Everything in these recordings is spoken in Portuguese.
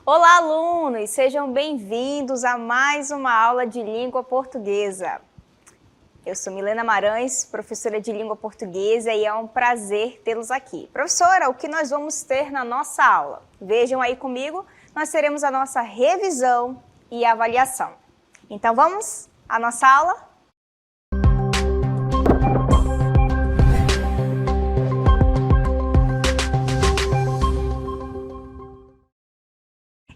Olá, alunos! Sejam bem-vindos a mais uma aula de língua portuguesa. Eu sou Milena Marães, professora de língua portuguesa, e é um prazer tê-los aqui. Professora, o que nós vamos ter na nossa aula? Vejam aí comigo, nós teremos a nossa revisão e avaliação. Então vamos à nossa aula?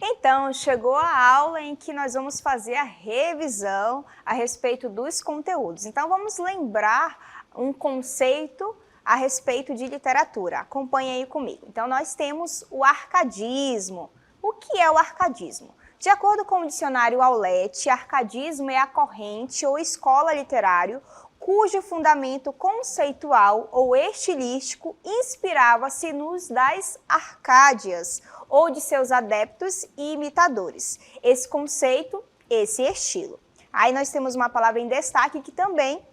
Então, chegou a aula em que nós vamos fazer a revisão a respeito dos conteúdos. Então, vamos lembrar um conceito a respeito de literatura. Acompanhe aí comigo. Então, nós temos o arcadismo. O que é o arcadismo? De acordo com o dicionário Aulete, arcadismo é a corrente ou escola literária cujo fundamento conceitual ou estilístico inspirava-se nos das Arcádias, ou de seus adeptos e imitadores. Esse conceito, esse estilo. Aí nós temos uma palavra em destaque que também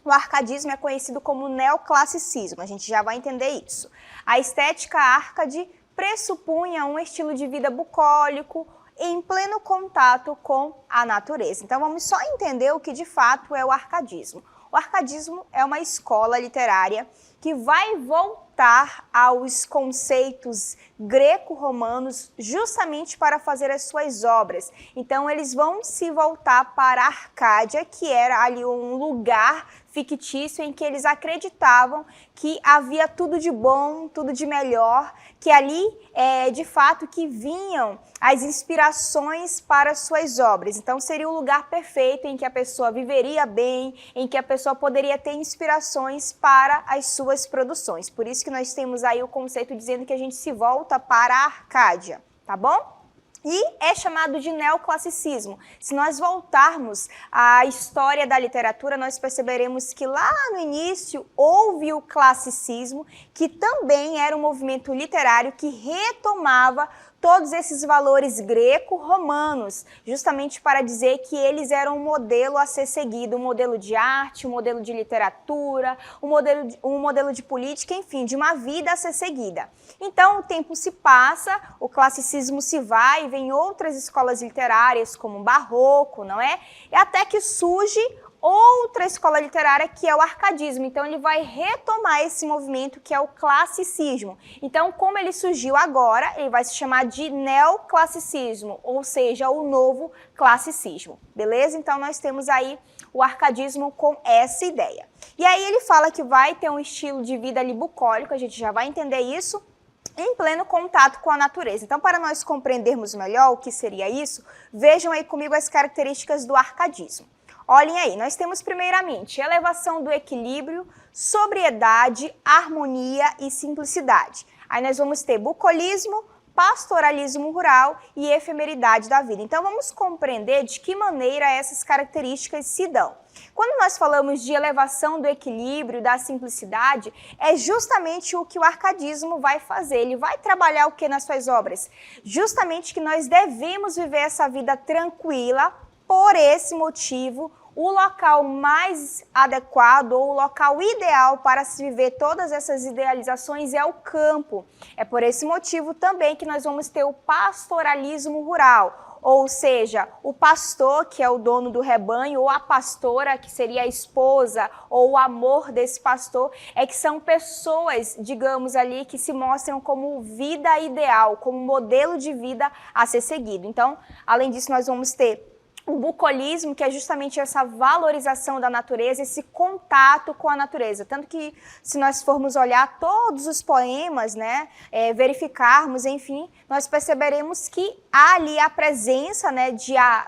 o arcadismo é conhecido como neoclassicismo, a gente já vai entender isso. A estética arcade pressupunha um estilo de vida bucólico, em pleno contato com a natureza. Então vamos só entender o que de fato é o arcadismo. O arcadismo é uma escola literária que vai voltar aos conceitos greco-romanos justamente para fazer as suas obras. Então eles vão se voltar para a Arcádia, que era ali um lugar fictício em que eles acreditavam que havia tudo de bom, tudo de melhor, que ali de fato que vinham as inspirações para suas obras. Então seria o lugar perfeito em que a pessoa viveria bem, em que a pessoa poderia ter inspirações para as suas produções. Por isso que nós temos aí o conceito dizendo que a gente se volta para a Arcádia, tá bom? E é chamado de neoclassicismo. Se nós voltarmos à história da literatura, nós perceberemos que lá no início houve o classicismo, que também era um movimento literário que retomava todos esses valores greco-romanos, justamente para dizer que eles eram um modelo a ser seguido, um modelo de arte, um modelo de literatura, um modelo de política, enfim, de uma vida a ser seguida. Então, o tempo se passa, o classicismo se vai, vem outras escolas literárias, como o barroco, não é? E até que surge outra escola literária que é o arcadismo. Então ele vai retomar esse movimento que é o classicismo. Então, como ele surgiu agora, ele vai se chamar de neoclassicismo, ou seja, o novo classicismo. Beleza? Então nós temos aí o arcadismo com essa ideia. E aí ele fala que vai ter um estilo de vida ali bucólico, a gente já vai entender isso, em pleno contato com a natureza. Então, para nós compreendermos melhor o que seria isso, vejam aí comigo as características do arcadismo. Olhem aí, nós temos primeiramente elevação do equilíbrio, sobriedade, harmonia e simplicidade. Aí nós vamos ter bucolismo, pastoralismo rural e efemeridade da vida. Então vamos compreender de que maneira essas características se dão. Quando nós falamos de elevação do equilíbrio, da simplicidade, é justamente o que o arcadismo vai fazer. Ele vai trabalhar o que nas suas obras? Justamente que nós devemos viver essa vida tranquila. Por esse motivo, o local mais adequado ou o local ideal para se viver todas essas idealizações é o campo. É por esse motivo também que nós vamos ter o pastoralismo rural, ou seja, o pastor, que é o dono do rebanho, ou a pastora, que seria a esposa, ou o amor desse pastor, é que são pessoas, digamos ali, que se mostram como vida ideal, como modelo de vida a ser seguido. Então, além disso, nós vamos ter o bucolismo, que é justamente essa valorização da natureza, esse contato com a natureza. Tanto que, se nós formos olhar todos os poemas, né, verificarmos, enfim, nós perceberemos que há ali a presença, né,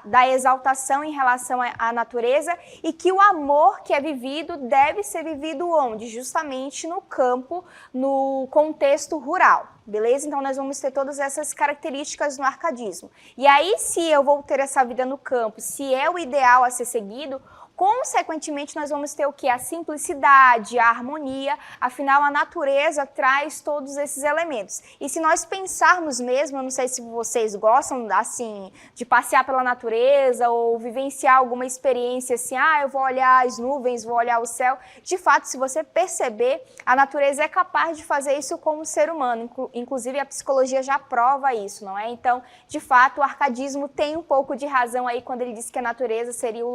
da exaltação em relação à natureza e que o amor que é vivido deve ser vivido onde? Justamente no campo, no contexto rural. Beleza? Então nós vamos ter todas essas características no arcadismo. E aí, se eu vou ter essa vida no campo, se é o ideal a ser seguido, consequentemente, nós vamos ter o quê? A simplicidade, a harmonia, afinal, a natureza traz todos esses elementos. E se nós pensarmos mesmo, eu não sei se vocês gostam, assim, de passear pela natureza ou vivenciar alguma experiência assim, eu vou olhar as nuvens, vou olhar o céu. De fato, se você perceber, a natureza é capaz de fazer isso como ser humano. Inclusive, a psicologia já prova isso, não é? Então, de fato, o arcadismo tem um pouco de razão aí quando ele diz que a natureza seria o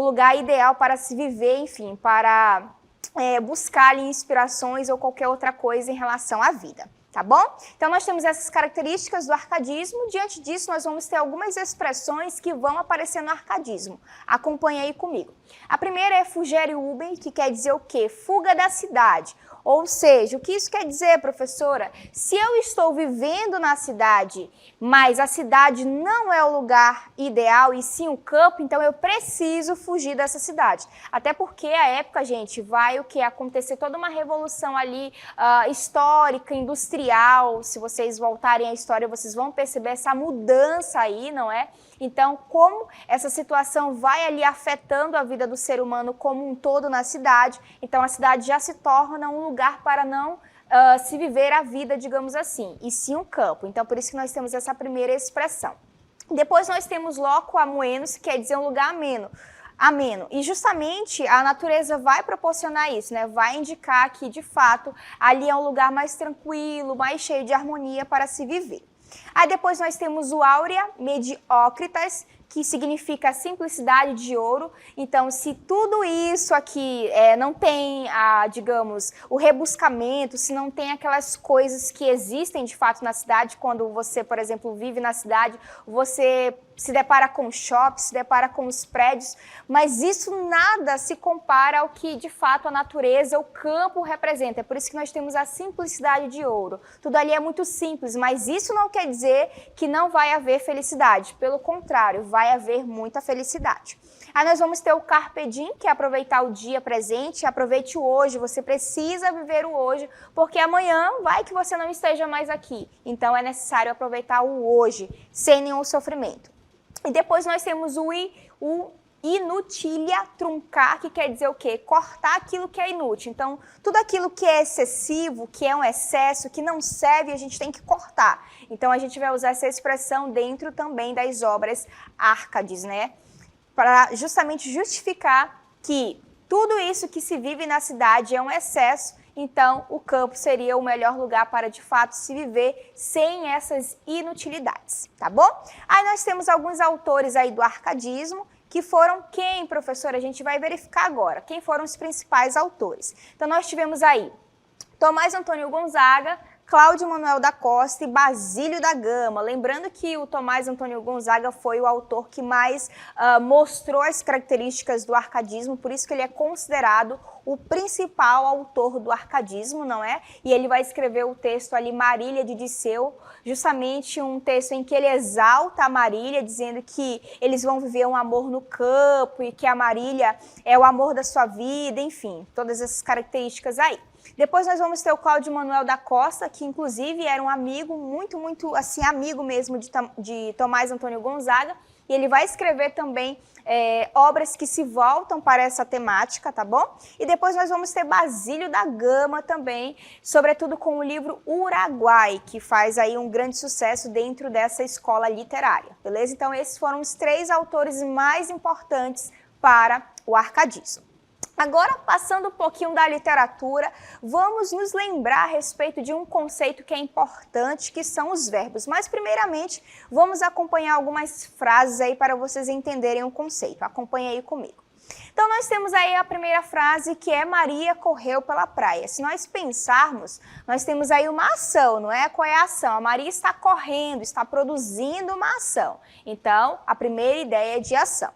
lugar ideal para se viver, enfim, para buscar ali inspirações ou qualquer outra coisa em relação à vida. Tá bom? Então, nós temos essas características do arcadismo. Diante disso, nós vamos ter algumas expressões que vão aparecer no arcadismo. Acompanhe aí comigo. A primeira é fugere ubi, que quer dizer o quê? Fuga da cidade. Ou seja, o que isso quer dizer, professora? Se eu estou vivendo na cidade, mas a cidade não é o lugar ideal e sim o campo, então eu preciso fugir dessa cidade. Até porque a época, gente, vai o que? Acontecer toda uma revolução ali histórica, industrial. Se vocês voltarem à história, vocês vão perceber essa mudança aí, não é? Então, como essa situação vai ali afetando a vida do ser humano como um todo na cidade, então a cidade já se torna um lugar para não se viver a vida, digamos assim, e sim um campo. Então, por isso que nós temos essa primeira expressão. Depois nós temos loco amoenos, que quer dizer um lugar ameno. E justamente a natureza vai proporcionar isso, né? Vai indicar que, de fato, ali é um lugar mais tranquilo, mais cheio de harmonia para se viver. Aí depois nós temos o áurea mediocritas, que significa simplicidade de ouro. Então, se tudo isso aqui não tem, digamos, o rebuscamento, se não tem aquelas coisas que existem de fato na cidade, quando você, por exemplo, vive na cidade, você se depara com shopping, se depara com os prédios, mas isso nada se compara ao que, de fato, a natureza, o campo representa. É por isso que nós temos a simplicidade de ouro. Tudo ali é muito simples, mas isso não quer dizer que não vai haver felicidade. Pelo contrário, vai haver muita felicidade. Aí nós vamos ter o carpe diem, que é aproveitar o dia presente, aproveite o hoje, você precisa viver o hoje, porque amanhã vai que você não esteja mais aqui. Então é necessário aproveitar o hoje, sem nenhum sofrimento. E depois nós temos o inutilia truncar, que quer dizer o quê? Cortar aquilo que é inútil. Então, tudo aquilo que é excessivo, que é um excesso, que não serve, a gente tem que cortar. Então, a gente vai usar essa expressão dentro também das obras Árcades, né? Para justamente justificar que tudo isso que se vive na cidade é um excesso, então o campo seria o melhor lugar para, de fato, se viver sem essas inutilidades, tá bom? Aí nós temos alguns autores aí do arcadismo, que foram quem, professora? A gente vai verificar agora. Quem foram os principais autores? Então nós tivemos aí Tomás Antônio Gonzaga, Cláudio Manuel da Costa e Basílio da Gama. Lembrando que o Tomás Antônio Gonzaga foi o autor que mais mostrou as características do arcadismo, por isso que ele é considerado o principal autor do arcadismo, não é? E ele vai escrever o texto ali, Marília de Disseu, justamente um texto em que ele exalta a Marília, dizendo que eles vão viver um amor no campo e que a Marília é o amor da sua vida, enfim, todas essas características aí. Depois nós vamos ter o Cláudio Manuel da Costa, que inclusive era um amigo, muito, assim, amigo mesmo de Tomás Antônio Gonzaga, e ele vai escrever também obras que se voltam para essa temática, tá bom? E depois nós vamos ter Basílio da Gama também, sobretudo com o livro Uruguai, que faz aí um grande sucesso dentro dessa escola literária, beleza? Então esses foram os 3 autores mais importantes para o arcadismo. Agora, passando um pouquinho da literatura, vamos nos lembrar a respeito de um conceito que é importante, que são os verbos. Mas, primeiramente, vamos acompanhar algumas frases aí para vocês entenderem o conceito. Acompanhe aí comigo. Então, nós temos aí a primeira frase, que é Maria correu pela praia. Se nós pensarmos, nós temos aí uma ação, não é? Qual é a ação? A Maria está correndo, está produzindo uma ação. Então, a primeira ideia é de ação.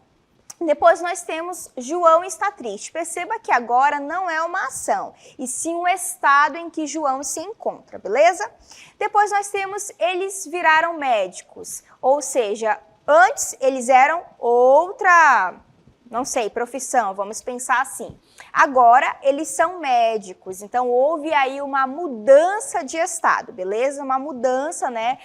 Depois nós temos João está triste. Perceba que agora não é uma ação, e sim um estado em que João se encontra, beleza? Depois nós temos eles viraram médicos, ou seja, antes eles eram outra, não sei, profissão, vamos pensar assim. Agora eles são médicos, então houve aí uma mudança de estado, beleza? Uma mudança, né,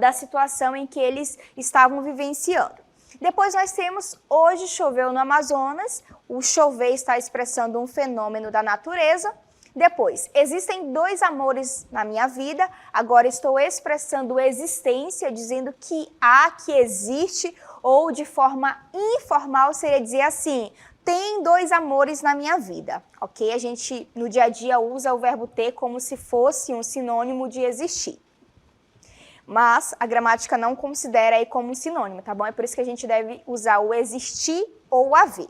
da situação em que eles estavam vivenciando. Depois nós temos hoje choveu no Amazonas, o chover está expressando um fenômeno da natureza. Depois, existem dois amores na minha vida, agora estou expressando existência, dizendo que há, que existe, ou de forma informal seria dizer assim, tem dois amores na minha vida, ok? A gente no dia a dia usa o verbo ter como se fosse um sinônimo de existir. Mas a gramática não considera aí como um sinônimo, tá bom? É por isso que a gente deve usar o existir ou o haver.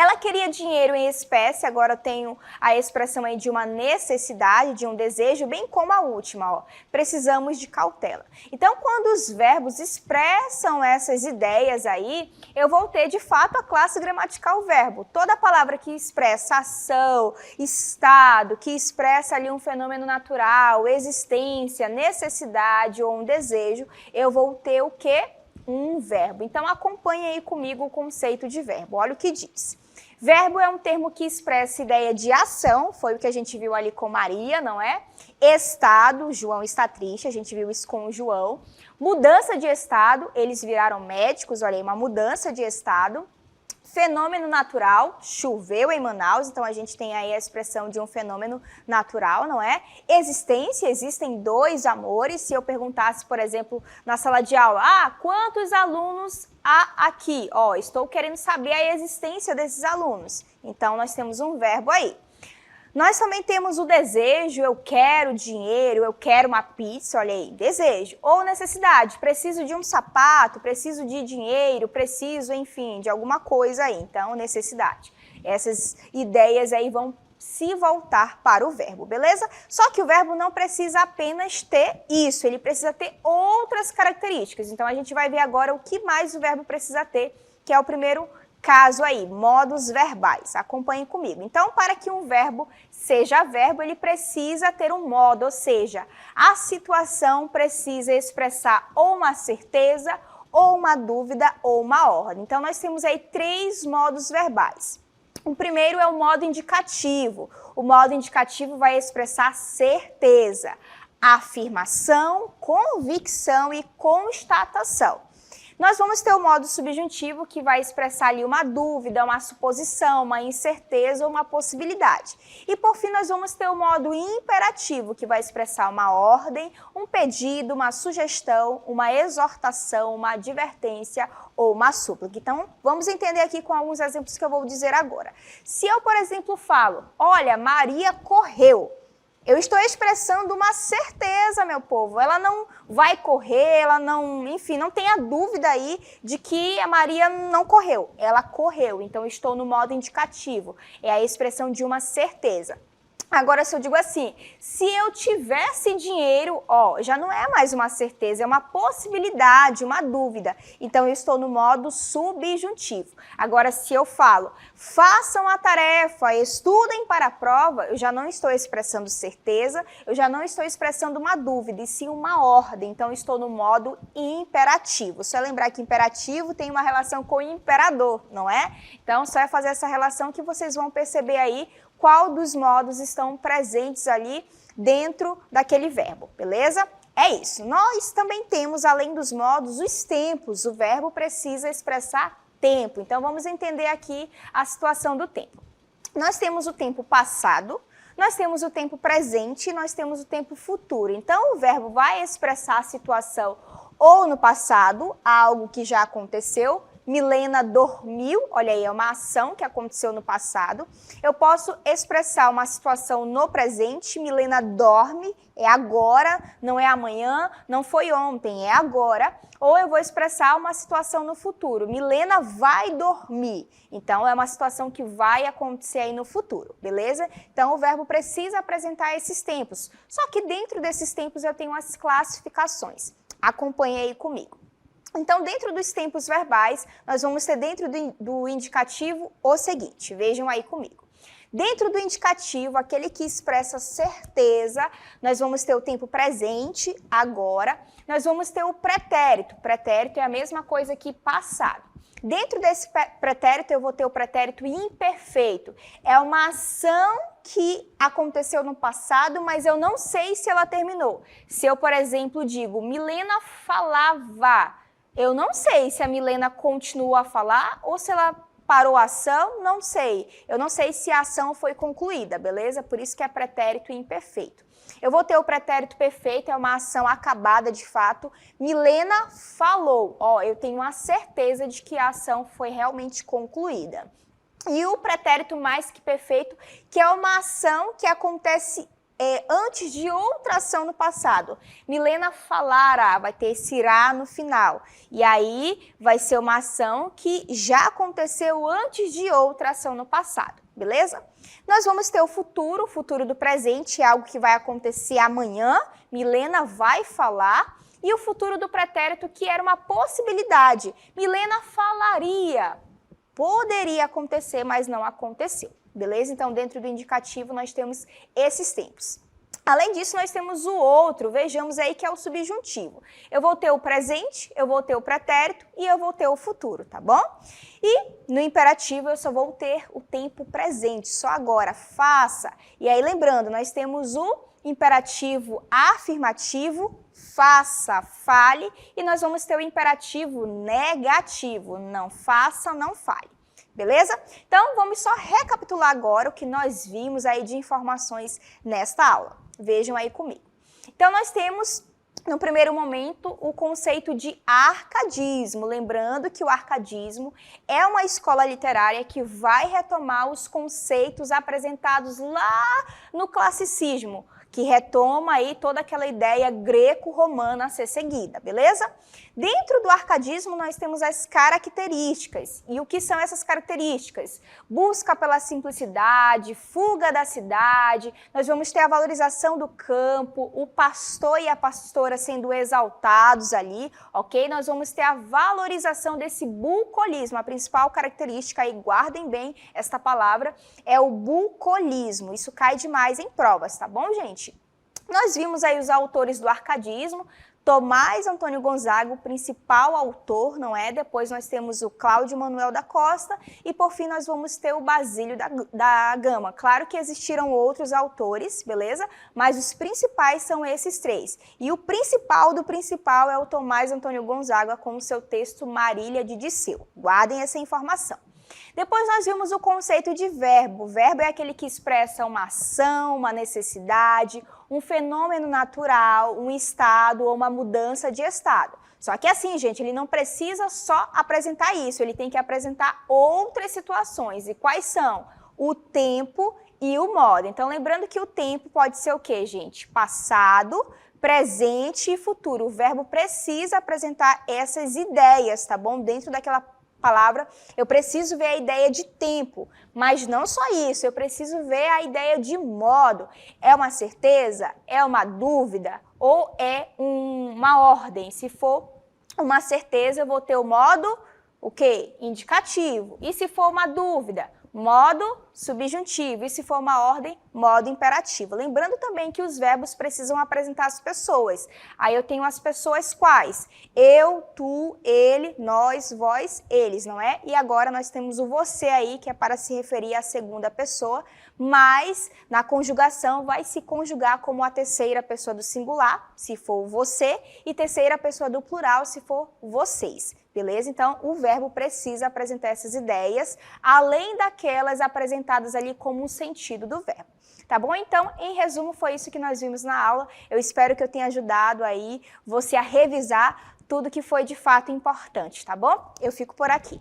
Ela queria dinheiro em espécie, agora eu tenho a expressão aí de uma necessidade, de um desejo, bem como a última, ó. Precisamos de cautela. Então, quando os verbos expressam essas ideias aí, eu vou ter de fato a classe gramatical verbo. Toda palavra que expressa ação, estado, que expressa ali um fenômeno natural, existência, necessidade ou um desejo, eu vou ter o quê? Um verbo. Então, acompanhe aí comigo o conceito de verbo. Olha o que diz. Verbo é um termo que expressa ideia de ação, foi o que a gente viu ali com Maria, não é? Estado, João está triste, a gente viu isso com o João. Mudança de estado, eles viraram médicos, olha aí, uma mudança de estado. Fenômeno natural, choveu em Manaus, então a gente tem aí a expressão de um fenômeno natural, não é? Existência, existem dois amores. Se eu perguntasse, por exemplo, na sala de aula, quantos alunos há aqui? Ó, estou querendo saber a existência desses alunos. Então, nós temos um verbo aí. Nós também temos o desejo, eu quero dinheiro, eu quero uma pizza, olha aí, desejo. Ou necessidade, preciso de um sapato, preciso de dinheiro, preciso, enfim, de alguma coisa aí. Então, necessidade. Essas ideias aí vão se voltar para o verbo, beleza? Só que o verbo não precisa apenas ter isso, ele precisa ter outras características. Então, a gente vai ver agora o que mais o verbo precisa ter, que é o primeiro caso aí, modos verbais. Acompanhem comigo. Então, para que um verbo seja verbo, ele precisa ter um modo, ou seja, a situação precisa expressar ou uma certeza, ou uma dúvida, ou uma ordem. Então, nós temos aí 3 modos verbais. O primeiro é o modo indicativo. O modo indicativo vai expressar certeza, afirmação, convicção e constatação. Nós vamos ter o modo subjuntivo, que vai expressar ali uma dúvida, uma suposição, uma incerteza ou uma possibilidade. E por fim, nós vamos ter o modo imperativo, que vai expressar uma ordem, um pedido, uma sugestão, uma exortação, uma advertência ou uma súplica. Então, vamos entender aqui com alguns exemplos que eu vou dizer agora. Se eu, por exemplo, falo, olha, Maria correu. Eu estou expressando uma certeza, meu povo. Ela não vai correr, ela não, enfim, não tenha dúvida aí de que a Maria não correu. Ela correu, então estou no modo indicativo. É a expressão de uma certeza. Agora, se eu digo assim, se eu tivesse dinheiro, ó, já não é mais uma certeza, é uma possibilidade, uma dúvida. Então, eu estou no modo subjuntivo. Agora, se eu falo, façam a tarefa, estudem para a prova, eu já não estou expressando certeza, eu já não estou expressando uma dúvida, e sim uma ordem. Então, eu estou no modo imperativo. Só lembrar que imperativo tem uma relação com o imperador, não é? Então, só é fazer essa relação que vocês vão perceber aí qual dos modos estão presentes ali dentro daquele verbo, beleza? É isso. Nós também temos, além dos modos, os tempos. O verbo precisa expressar tempo. Então, vamos entender aqui a situação do tempo. Nós temos o tempo passado, nós temos o tempo presente e nós temos o tempo futuro. Então, o verbo vai expressar a situação ou no passado, algo que já aconteceu. Milena dormiu, olha aí, é uma ação que aconteceu no passado. Eu posso expressar uma situação no presente, Milena dorme, é agora, não é amanhã, não foi ontem, é agora. Ou eu vou expressar uma situação no futuro, Milena vai dormir. Então, é uma situação que vai acontecer aí no futuro, beleza? Então, o verbo precisa apresentar esses tempos. Só que dentro desses tempos eu tenho as classificações. Acompanhe aí comigo. Então, dentro dos tempos verbais, nós vamos ter dentro do indicativo o seguinte, vejam aí comigo. Dentro do indicativo, aquele que expressa certeza, nós vamos ter o tempo presente, agora. Nós vamos ter o pretérito. Pretérito é a mesma coisa que passado. Dentro desse pretérito, eu vou ter o pretérito imperfeito. É uma ação que aconteceu no passado, mas eu não sei se ela terminou. Se eu, por exemplo, digo, Milena falava, Eu não sei se a Milena continuou a falar ou se ela parou a ação, não sei. Eu não sei se a ação foi concluída, beleza? Por isso que é pretérito imperfeito. Eu vou ter o pretérito perfeito, é uma ação acabada de fato. Milena falou. Ó, eu tenho a certeza de que a ação foi realmente concluída. E o pretérito mais que perfeito, que é uma ação que acontece antes de outra ação no passado. Milena falara, vai ter esse irá no final. E aí vai ser uma ação que já aconteceu antes de outra ação no passado, beleza? Nós vamos ter o futuro do presente é algo que vai acontecer amanhã. Milena vai falar. E o futuro do pretérito, que era uma possibilidade. Milena falaria. Poderia acontecer, mas não aconteceu. Beleza? Então, dentro do indicativo, nós temos esses tempos. Além disso, nós temos o outro, vejamos aí que é o subjuntivo. Eu vou ter o presente, eu vou ter o pretérito e eu vou ter o futuro, tá bom? E no imperativo eu só vou ter o tempo presente, só agora, faça. E aí, lembrando, nós temos o imperativo afirmativo, faça, fale, e nós vamos ter o imperativo negativo, não faça, não fale. Beleza? Então, vamos só recapitular agora o que nós vimos aí de informações nesta aula. Vejam aí comigo. Então, nós temos, no primeiro momento, o conceito de arcadismo. Lembrando que o arcadismo é uma escola literária que vai retomar os conceitos apresentados lá no classicismo, que retoma aí toda aquela ideia greco-romana a ser seguida, beleza? Dentro do arcadismo, nós temos as características. E o que são essas características? Busca pela simplicidade, fuga da cidade, nós vamos ter a valorização do campo, o pastor e a pastora sendo exaltados ali, ok? Nós vamos ter a valorização desse bucolismo. A principal característica, aí guardem bem esta palavra, é o bucolismo. Isso cai demais em provas, tá bom, gente? Nós vimos aí os autores do arcadismo, Tomás Antônio Gonzaga, o principal autor, não é? Depois nós temos o Cláudio Manuel da Costa e, por fim, nós vamos ter o Basílio da Gama. Claro que existiram outros autores, beleza? Mas os principais são esses três. E o principal do principal é o Tomás Antônio Gonzaga com o seu texto Marília de Disseu. Guardem essa informação. Depois nós vimos o conceito de verbo. O verbo é aquele que expressa uma ação, uma necessidade, um fenômeno natural, um estado ou uma mudança de estado. Só que assim, gente, ele não precisa só apresentar isso, ele tem que apresentar outras situações. E quais são? O tempo e o modo. Então, lembrando que o tempo pode ser o quê, gente? Passado, presente e futuro. O verbo precisa apresentar essas ideias, tá bom? Dentro daquela palavra, eu preciso ver a ideia de tempo, mas não só isso, eu preciso ver a ideia de modo. É uma certeza? É uma dúvida? Ou é uma ordem? Se for uma certeza, eu vou ter o modo, o quê? Indicativo. E se for uma dúvida? Modo subjuntivo. E se for uma ordem, modo imperativo. Lembrando também que os verbos precisam apresentar as pessoas. Aí eu tenho as pessoas quais? Eu, tu, ele, nós, vós, eles, não é? E agora nós temos o você aí, que é para se referir à segunda pessoa, mas na conjugação vai se conjugar como a terceira pessoa do singular, se for você, e terceira pessoa do plural, se for vocês. Beleza? Então, o verbo precisa apresentar essas ideias, além daquelas apresentadas ali como um sentido do verbo. Tá bom? Então, em resumo, foi isso que nós vimos na aula. Eu espero que eu tenha ajudado aí você a revisar tudo que foi de fato importante, tá bom? Eu fico por aqui.